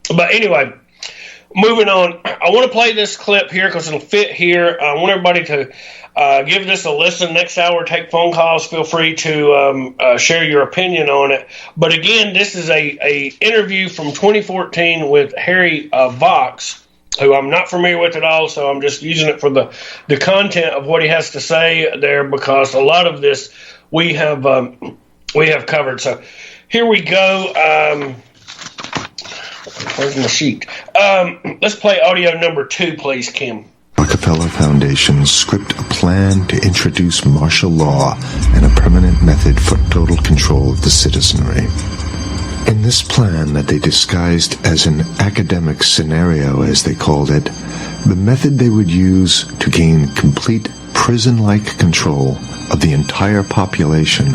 But anyway, moving on. I want to play this clip here because it'll fit here. I want everybody to give this a listen. Next hour, take phone calls. Feel free to share your opinion on it. But again, this is a interview from 2014 with Harry Vox, who I'm not familiar with at all, so I'm just using it for the content of what he has to say there, because a lot of this we have covered. So here we go. Where's my sheet? Let's play audio number 2, please, Kim. Rockefeller Foundation script a plan to introduce martial law and a permanent method for total control of the citizenry. In this plan that they disguised as an academic scenario, as they called it, the method they would use to gain complete prison-like control of the entire population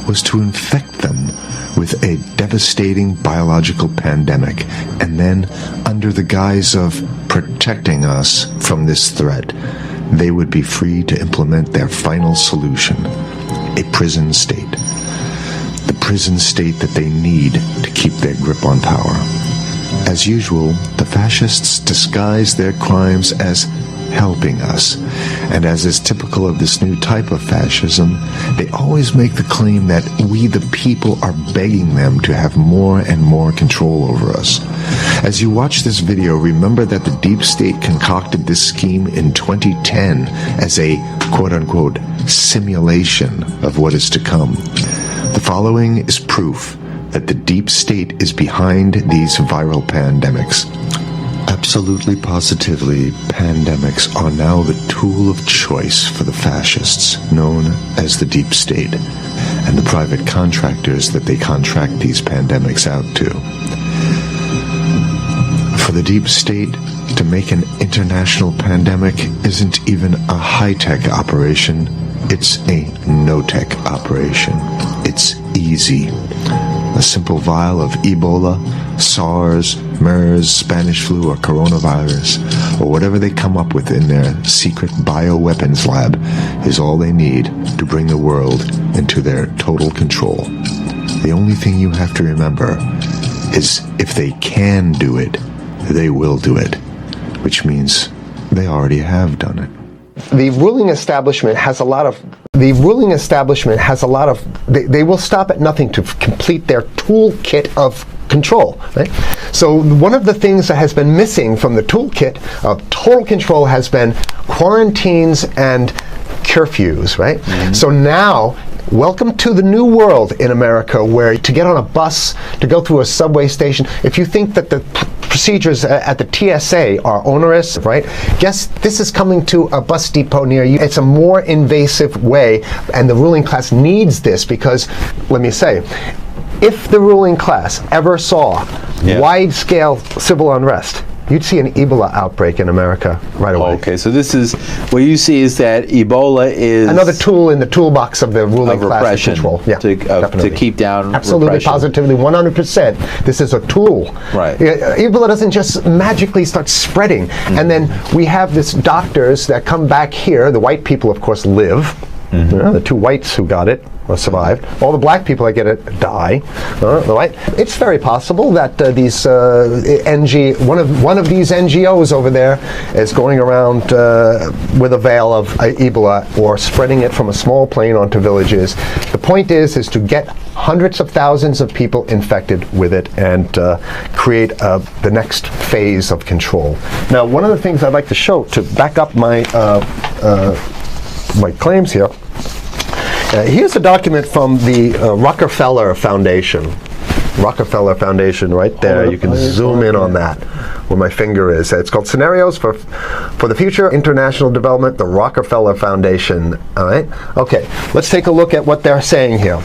was to infect them with a devastating biological pandemic, and then, under the guise of protecting us from this threat, they would be free to implement their final solution, a prison state. The prison state that they need to keep their grip on power. As usual, the fascists disguise their crimes as helping us, and as is typical of this new type of fascism, they always make the claim that we the people are begging them to have more and more control over us. As you watch this video, remember that the deep state concocted this scheme in 2010 as a quote-unquote simulation of what is to come. The following is proof that the deep state is behind these viral pandemics. Absolutely positively, pandemics are now the tool of choice for the fascists, known as the deep state, and the private contractors that they contract these pandemics out to. For the deep state, to make an international pandemic isn't even a high-tech operation, it's a no-tech operation. It's easy. A simple vial of Ebola, SARS, MERS, Spanish flu, or coronavirus, or whatever they come up with in their secret bioweapons lab, is all they need to bring the world into their total control. The only thing you have to remember is if they can do it, they will do it, which means they already have done it. The ruling establishment has a lot of they will stop at nothing to complete their toolkit of control, right? So one of the things that has been missing from the toolkit of total control has been quarantines and curfews, right? Mm-hmm. So now, welcome to the new world in America, where to get on a bus, to go through a subway station, if you think that the procedures at the TSA are onerous, right? Guess this is coming to a bus depot near you. It's a more invasive way, and the ruling class needs this because, let me say, if the ruling class ever saw wide-scale civil unrest, you'd see an Ebola outbreak in America right away. Okay, so this is, what you see is that Ebola is another tool in the toolbox of the ruling class control. Yeah, to keep down absolutely, repression. Positively, 100%. This is a tool. Right. Ebola doesn't just magically start spreading. Mm-hmm. And then we have this doctors that come back here. The white people, of course, live. Mm-hmm. You know, the two whites who got it or survived. All the black people that get it die. Right? It's very possible that these one of these NGOs over there is going around with a veil of Ebola or spreading it from a small plane onto villages. The point is to get hundreds of thousands of people infected with it and create the next phase of control. Now, one of the things I'd like to show to back up my my claims here. Here's a document from the Rockefeller Foundation. Rockefeller Foundation, right there. You can zoom in on that, where my finger is. It's called Scenarios for the Future International Development, the Rockefeller Foundation. All right? Okay, let's take a look at what they're saying here.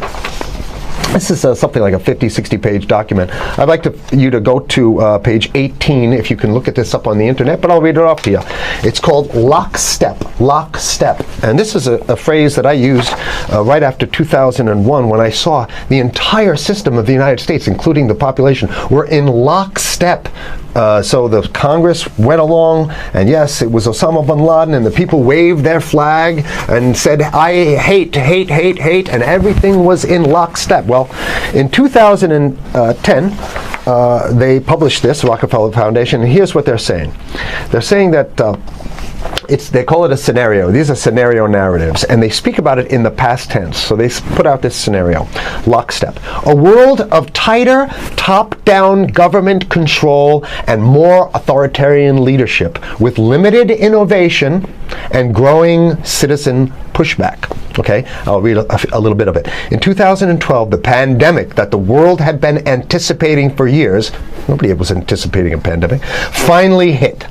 This is something like a 50, 60-page document. I'd like you to go to page 18, if you can look at this up on the internet, but I'll read it off to you. It's called lockstep, lockstep. And this is a phrase that I used right after 2001 when I saw the entire system of the United States, including the population, were in lockstep. So the Congress went along, and yes, it was Osama bin Laden, and the people waved their flag and said, I hate, hate, hate, hate, and everything was in lockstep. Well, in 2010, they published this, Rockefeller Foundation, and here's what they're saying. They're saying that they call it a scenario. These are scenario narratives, and they speak about it in the past tense. So they put out this scenario, lockstep. A world of tighter, top-down government control and more authoritarian leadership with limited innovation and growing citizen pushback. Okay, I'll read a little bit of it. In 2012, the pandemic that the world had been anticipating for years, nobody was anticipating a pandemic, finally hit.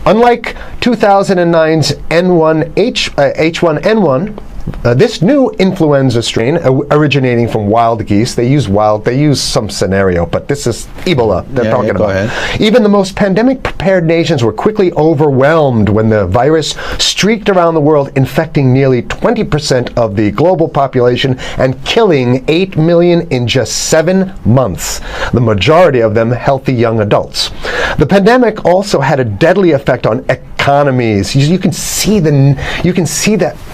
Unlike 2009's H1N1, this new influenza strain originating from wild geese, they use some scenario, but this is Ebola they're talking about. Ahead. Even the most pandemic-prepared nations were quickly overwhelmed when the virus streaked around the world, infecting nearly 20% of the global population and killing 8 million in just 7 months, the majority of them healthy young adults. The pandemic also had a deadly effect on economies. You can see the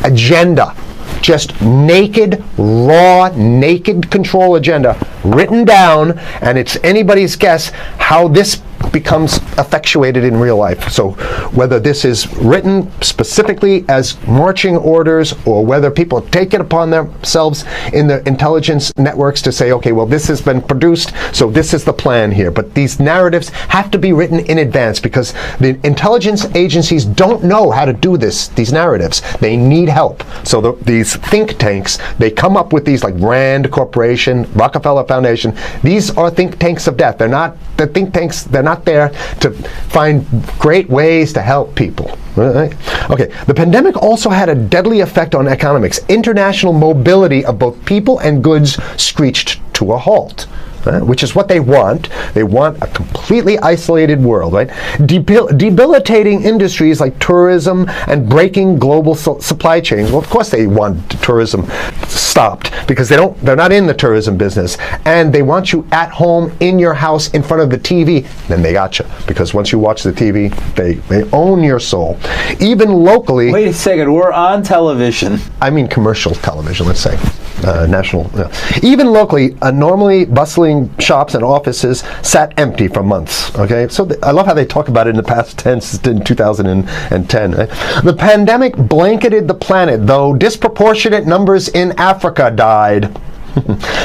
agenda, just naked, raw, naked control agenda written down, and it's anybody's guess how this becomes effectuated in real life. So whether this is written specifically as marching orders or whether people take it upon themselves in the intelligence networks to say, okay, well, this has been produced, so this is the plan here. But these narratives have to be written in advance because the intelligence agencies don't know how to do these narratives. They need help. So these think tanks, they come up with these, like Rand Corporation, Rockefeller Foundation. These are think tanks of death. They're not there to find great ways to help people. Right? Okay, the pandemic also had a deadly effect on economics. International mobility of both people and goods screeched to a halt. Which is what they want. They want a completely isolated world, right? Debilitating industries like tourism and breaking global supply chains. Well, of course they want tourism stopped because they're not in the tourism business, and they want you at home in your house in front of the TV. Then they got you, because once you watch the TV, they own your soul. Even locally. Wait a second, we're on television. I mean commercial television, let's say. National. Even locally, normally bustling shops and offices sat empty for months. Okay, so I love how they talk about it in the past tense in 2010. Right? The pandemic blanketed the planet, though disproportionate numbers in Africa died.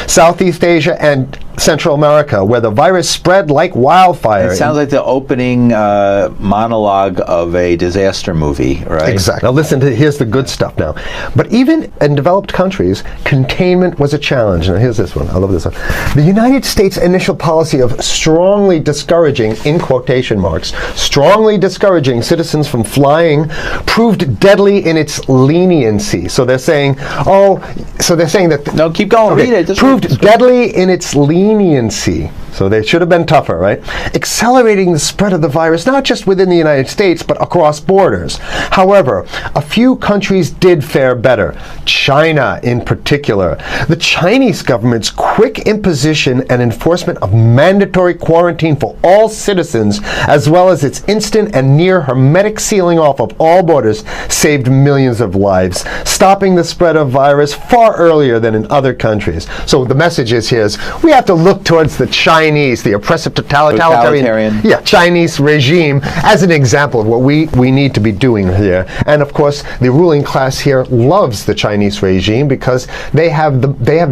Southeast Asia and Central America, where the virus spread like wildfire. It sounds like the opening monologue of a disaster movie, right? Exactly. Now listen here's the good stuff now. But even in developed countries, containment was a challenge. Now here's this one. I love this one. The United States' initial policy of strongly discouraging, in quotation marks, strongly discouraging citizens from flying proved deadly in its leniency. So they're saying, that... No, keep going. Okay, read it. proved deadly in its leniency. So they should have been tougher, right? Accelerating the spread of the virus, not just within the United States, but across borders. However, a few countries did fare better. China, in particular. The Chinese government's quick imposition and enforcement of mandatory quarantine for all citizens, as well as its instant and near hermetic sealing off of all borders, saved millions of lives, stopping the spread of virus far earlier than in other countries. So the message here is we have to look towards the the oppressive totalitarian Chinese regime as an example of what we need to be doing here. And of course, the ruling class here loves the Chinese regime because they have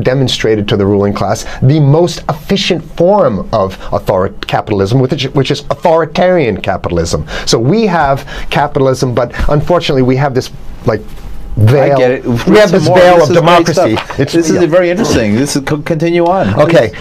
demonstrated to the ruling class the most efficient form of capitalism, which is authoritarian capitalism. So we have capitalism, but unfortunately we have this veil. I get it. We have this veil of democracy. This is very interesting. This is continue on. Okay.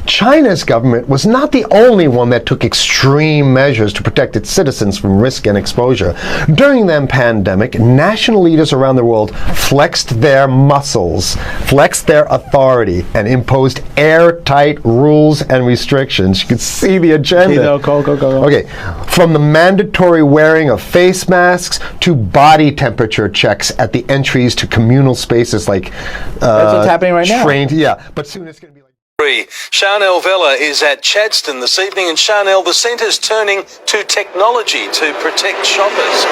China's government was not the only one that took extreme measures to protect its citizens from risk and exposure. During the pandemic, national leaders around the world flexed their muscles, flexed their authority, and imposed airtight rules and restrictions. You can see the agenda. Go. Okay. From the mandatory wearing of face masks to body temperature checks at the entries to communal spaces like that's what's happening right now. But soon it's going to be like Chanel Vella is at Chadstone this evening, and Chanel, the centre's turning to technology to protect shoppers.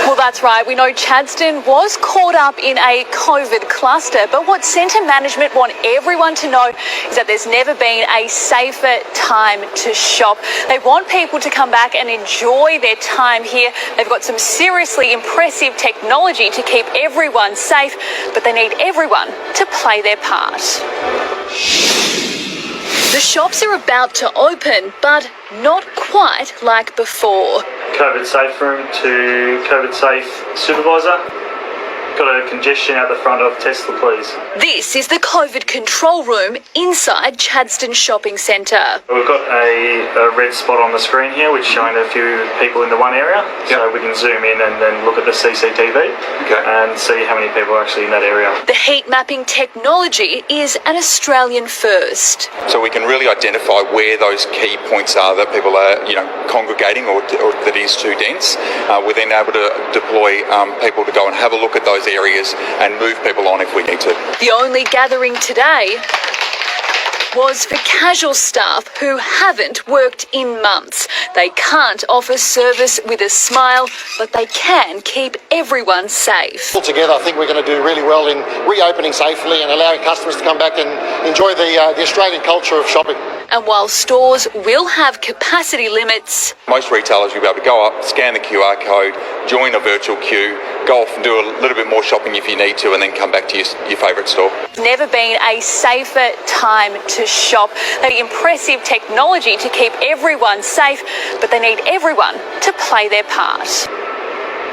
Well, that's right. We know Chadstone was caught up in a COVID cluster, but what centre management want everyone to know is that there's never been a safer time to shop. They want people to come back and enjoy their time here. They've got some seriously impressive technology to keep everyone safe, but they need everyone to play their part. The shops are about to open, but not quite like before. COVID safe room to COVID safe supervisor. Got a congestion out the front of Tesla, please. This is the COVID control room inside Chadstone Shopping Centre. We've got a red spot on the screen here which is showing a few people in the one area. So we can zoom in and then look at the CCTV and see how many people are actually in that area. The heat mapping technology is an Australian first. So we can really identify where those key points are that people are, congregating or that is too dense. We're then able to deploy people to go and have a look at those areas and move people on if we need to. The only gathering today was for casual staff who haven't worked in months. They can't offer service with a smile, but they can keep everyone safe. Altogether, I think we're going to do really well in reopening safely and allowing customers to come back and enjoy the Australian culture of shopping. And while stores will have capacity limits, most retailers will be able to go up, scan the QR code, join a virtual queue, go off and do a little bit more shopping if you need to, and then come back to your favourite store. Never been a safer time to shop. They need impressive technology to keep everyone safe, but they need everyone to play their part.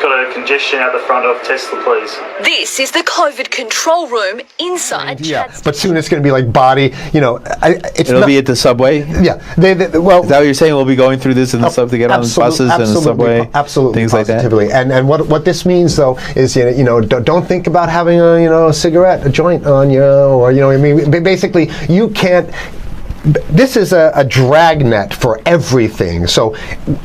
Got a congestion out the front of Tesla, please. This is the COVID control room inside Chadstone. But soon it's going to be like body, It'll be at the subway? Yeah. Well, is that what you're saying? We'll be going through this in the sub to get on buses and the subway? Absolutely. Things positively. like that? And what this means, though, is, don't think about having a cigarette, a joint on you, or, basically, you can't. This is a dragnet for everything. So,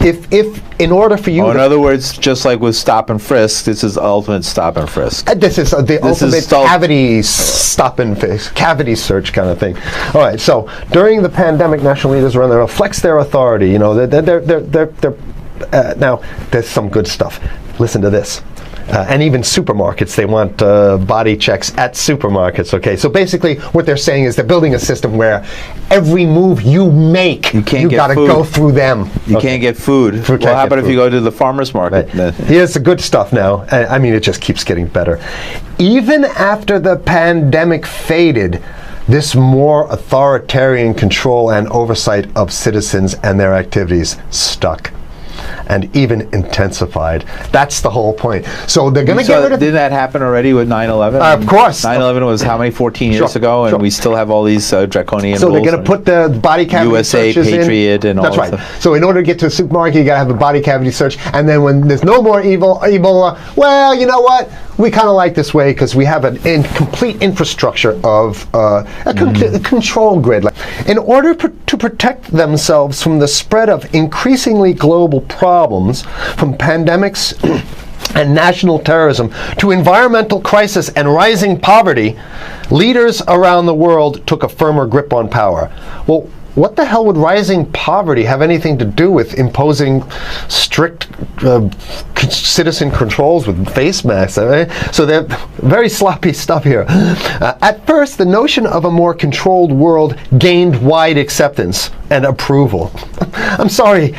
if in order for you, in other words, just like with stop and frisk, this is ultimate stop and frisk. This is the ultimate cavity stop and frisk, cavity search kind of thing. All right. So during the pandemic, national leaders around there flex their authority. They're now there's some good stuff. Listen to this. And even supermarkets, they want body checks at supermarkets, okay? So basically what they're saying is they're building a system where every move you make, you got to go through them. You can't get food. Well, how about if you go to the farmer's market? Right. Here's the good stuff now. It just keeps getting better. Even after the pandemic faded, this more authoritarian control and oversight of citizens and their activities stuck. And even intensified. That's the whole point. So they're going to get rid of... Did that happen already with 9/11? Of course. 9/11 was how many, 14 years ago? And we still have all these draconian rules. So they're going to put the body cavity USA searches Patriot in. And all That's right. Stuff. So in order to get to a supermarket, you got to have a body cavity search. And then when there's no more Ebola, well, you know what? We kind of like this way because we have an complete infrastructure of a control grid. In order to protect themselves from the spread of increasingly global problems, from pandemics and national terrorism to environmental crisis and rising poverty, leaders around the world took a firmer grip on power. Well, what the hell would rising poverty have anything to do with imposing strict citizen controls with face masks? So they're very sloppy stuff here. At first, the notion of a more controlled world gained wide acceptance and approval. I'm sorry.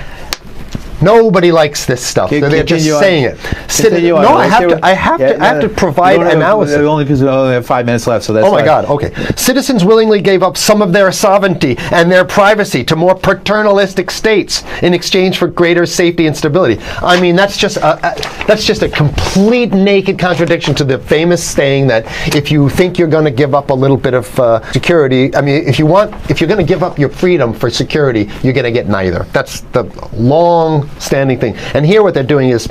Nobody likes this stuff. They're just saying it. I have to provide analysis. Only because we only have 5 minutes left, so that's. Oh my God. Okay. Citizens willingly gave up some of their sovereignty and their privacy to more paternalistic states in exchange for greater safety and stability. I mean, that's just a complete naked contradiction to the famous saying that if you think you're going to give up a little bit of security, I mean, if you're going to give up your freedom for security, you're going to get neither. That's the long-standing thing. And here what they're doing is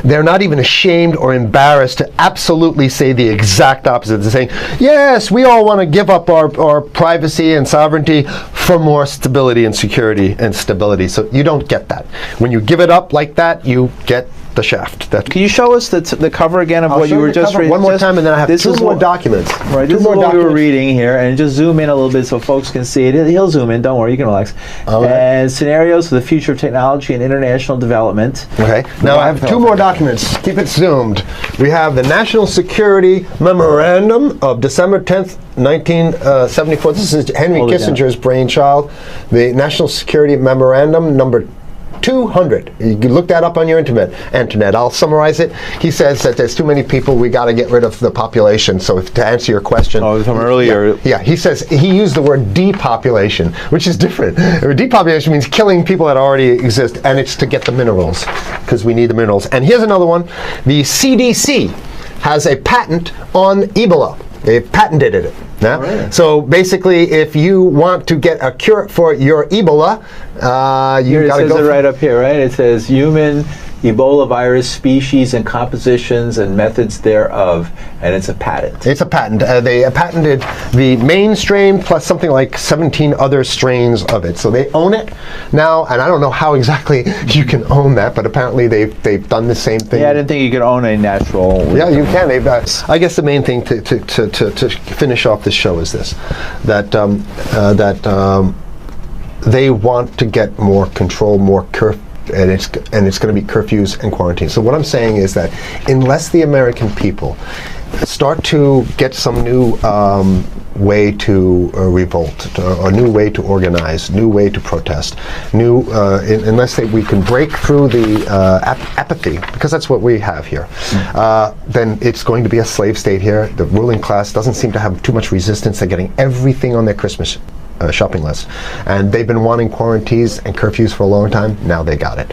they're not even ashamed or embarrassed to absolutely say the exact opposite. They're saying, yes, we all want to give up our privacy and sovereignty for more stability and security and stability. So you don't get that. When you give it up like that, you get the shaft. That Can you show us the cover again of I'll what show you were the just cover reading? one more time, and then I have two more documents. Right, Two this is more what we were documents. reading here, and just zoom in a little bit so folks can see it. He'll zoom in. Don't worry, you can relax. All right. And scenarios for the future of technology and international development. Okay. Now I have two more documents. Keep it zoomed. We have the National Security Memorandum of December 10th, 1974. This is Henry Hold it down. Kissinger's brainchild. The National Security Memorandum number 200. You can look that up on your internet. I'll summarize it. He says that there's too many people. We got to get rid of the population. So to answer your question, from earlier. Yeah, he says he used the word depopulation, which is different. Depopulation means killing people that already exist, and it's to get the minerals because we need the minerals. And here's another one. The CDC has a patent on Ebola. They patented it. Yeah? Right. So basically, if you want to get a cure for your Ebola, you got to go. It says it right up here, right? It says human Ebola virus species and compositions and methods thereof, and it's a patent. It's a patent. They patented the main strain plus something like 17 other strains of it. So they own it now, and I don't know how exactly you can own that, but apparently they've done the same thing. Yeah, I didn't think you could own a natural. Yeah, you can. They've, I guess the main thing to finish off this show is this: that they want to get more control, more curfew. And it's going to be curfews and quarantines. So what I'm saying is that unless the American people start to get some new way to revolt, a new way to organize, new way to protest, unless we can break through the apathy, because that's what we have here, then it's going to be a slave state here. The ruling class doesn't seem to have too much resistance. They're getting everything on their Christmas shopping list, and they've been wanting quarantines and curfews for a long time. Now they got it.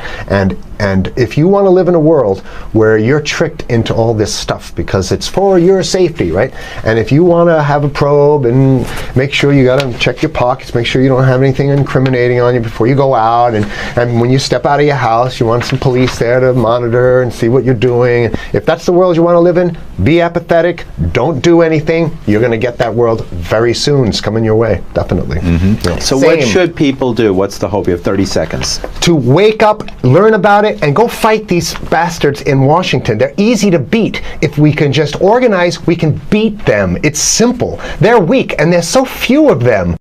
And if you want to live in a world where you're tricked into all this stuff because it's for your safety, right? And if you want to have a probe and make sure you got to check your pockets, make sure you don't have anything incriminating on you before you go out, and when you step out of your house, you want some police there to monitor and see what you're doing. If that's the world you want to live in, be apathetic, don't do anything. You're going to get that world very soon. It's coming your way, definitely. Yeah. So what should people do? What's the hope? You have 30 seconds. To wake up, learn about it, and go fight these bastards in Washington. They're easy to beat. If we can just organize, we can beat them. It's simple. They're weak, and there's so few of them.